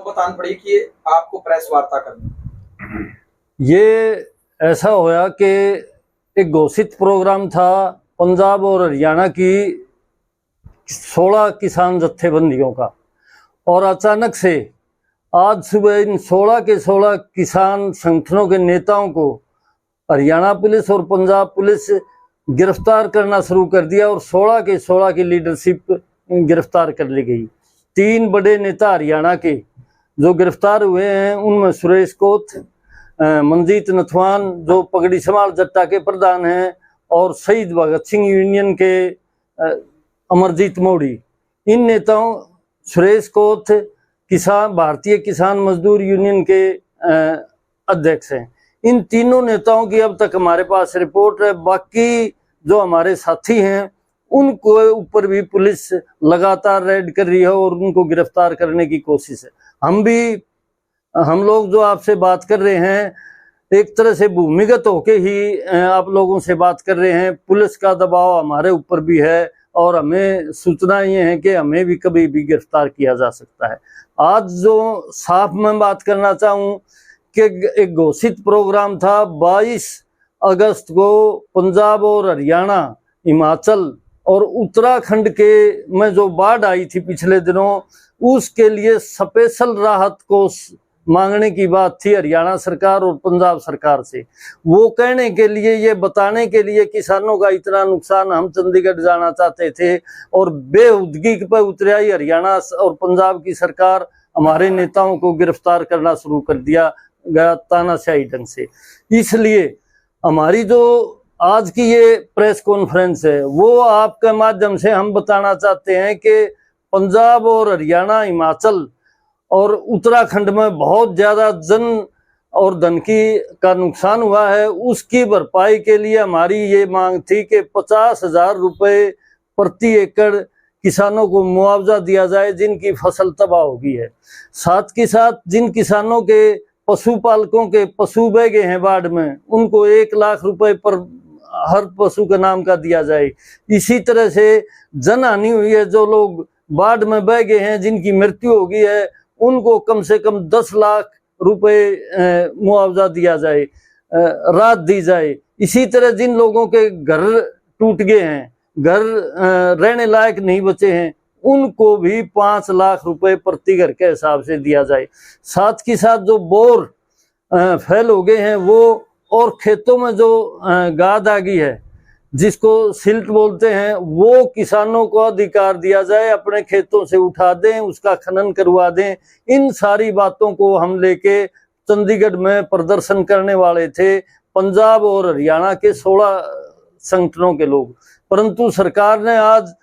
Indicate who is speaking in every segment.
Speaker 1: आपको बताना पड़ी कि आपको प्रेस वार्ता करनी?
Speaker 2: ये ऐसा होया कि एक घोषित प्रोग्राम था पंजाब और हरियाणा की 16 किसान जत्थेबंदियों का, और अचानक से आज सुबह इन 16 के 16 किसान संगठनों के नेताओं को हरियाणा पुलिस और पंजाब पुलिस गिरफ्तार करना शुरू कर दिया और 16 के 16 की लीडरशिप गिरफ्तार कर ली गई। 3 बड़े नेता हरियाणा के जो गिरफ्तार हुए हैं उनमें सुरेश कोथ, मंजीत नथवान जो पगड़ी समाल जट्टा के प्रधान हैं, और शहीद भगत सिंह यूनियन के अमरजीत मोड़ी। इन नेताओं, सुरेश कोथ भारतीय किसान मजदूर यूनियन के अध्यक्ष हैं। इन तीनों नेताओं की अब तक हमारे पास रिपोर्ट है। बाकी जो हमारे साथी हैं उनको ऊपर भी पुलिस लगातार रेड कर रही है और उनको गिरफ्तार करने की कोशिश है। हम लोग जो आपसे बात कर रहे हैं एक तरह से भूमिगत होके ही आप लोगों से बात कर रहे हैं। पुलिस का दबाव हमारे ऊपर भी है और हमें सूचना ये है कि हमें भी कभी भी गिरफ्तार किया जा सकता है। आज जो साफ मैं बात करना चाहूँ कि एक घोषित प्रोग्राम था 22 अगस्त को पंजाब और हरियाणा, हिमाचल और उत्तराखंड के में जो बाढ़ आई थी पिछले दिनों, उसके लिए स्पेशल राहत कोष मांगने की बात थी हरियाणा सरकार और पंजाब सरकार से। वो कहने के लिए, ये बताने के लिए किसानों का इतना नुकसान, हम चंडीगढ़ जाना चाहते थे और बेहुदगी पर उतराई हरियाणा और पंजाब की सरकार, हमारे नेताओं को गिरफ्तार करना शुरू कर दिया गया तानाशाही ढंग से। इसलिए हमारी जो आज की ये प्रेस कॉन्फ्रेंस है वो आपके माध्यम से हम बताना चाहते हैं कि पंजाब और हरियाणा, हिमाचल और उत्तराखंड में बहुत ज्यादा जन और धन का नुकसान हुआ है। उसकी भरपाई के लिए हमारी ये मांग थी कि 50,000 रुपये प्रति एकड़ किसानों को मुआवजा दिया जाए जिनकी फसल तबाह हो गई है। साथ के साथ जिन किसानों के पशुपालकों के पशु बह गए हैं बाढ़ में, उनको 1 लाख रुपए पर हर पशु के नाम का दिया जाए। इसी तरह से जन हानि हुई है, जो लोग बाढ़ में बह गए हैं, जिनकी मृत्यु हो गई है, उनको कम से कम 10 लाख रुपए मुआवजा दिया जाए, राहत दी जाए। इसी तरह जिन लोगों के घर टूट गए हैं, घर रहने लायक नहीं बचे हैं, उनको भी 5 लाख रुपए प्रति घर के हिसाब से दिया जाए। साथ के साथ जो बोर फेल हो गए हैं वो, और खेतों में जो गाद आ गई है जिसको सिल्ट बोलते हैं, वो किसानों को अधिकार दिया जाए, अपने खेतों से उठा दें, उसका खनन करवा दें। इन सारी बातों को हम लेके चंडीगढ़ में प्रदर्शन करने वाले थे, पंजाब और हरियाणा के 16 संगठनों के लोग। परंतु सरकार ने आज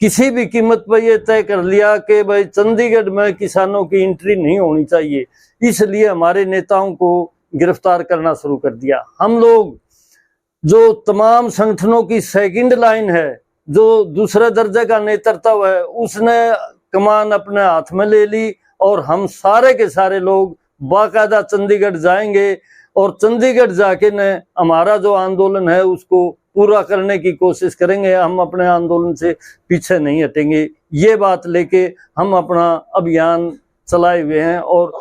Speaker 2: किसी भी कीमत पर यह तय कर लिया कि भाई चंडीगढ़ में किसानों की एंट्री नहीं होनी चाहिए, इसलिए हमारे नेताओं को गिरफ्तार करना शुरू कर दिया। हम लोग जो तमाम संगठनों की सेकंड लाइन है, जो दूसरे दर्जे का नेतृत्व है, उसने कमान अपने हाथ में ले ली और हम सारे के सारे लोग बाकायदा चंडीगढ़ जाएंगे और चंडीगढ़ जाके न हमारा जो आंदोलन है उसको पूरा करने की कोशिश करेंगे। हम अपने आंदोलन से पीछे नहीं हटेंगे। ये बात लेके हम अपना अभियान चलाए हुए हैं। और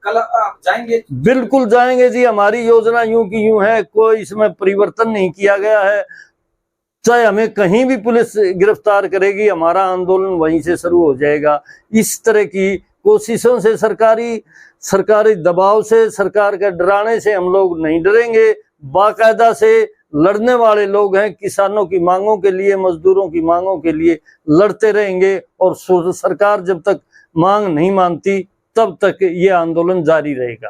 Speaker 1: कल आप जाएंगे?
Speaker 2: बिल्कुल जाएंगे जी। हमारी योजना यूं की यूं है, कोई इसमें परिवर्तन नहीं किया गया है। चाहे हमें कहीं भी पुलिस गिरफ्तार करेगी, हमारा आंदोलन वहीं से शुरू हो जाएगा। इस तरह की कोशिशों से, सरकारी दबाव से, सरकार के डराने से हम लोग नहीं डरेंगे। बाकायदा से लड़ने वाले लोग हैं, किसानों की मांगों के लिए, मजदूरों की मांगों के लिए लड़ते रहेंगे। और सरकार जब तक मांग नहीं मानती तब तक ये आंदोलन जारी रहेगा।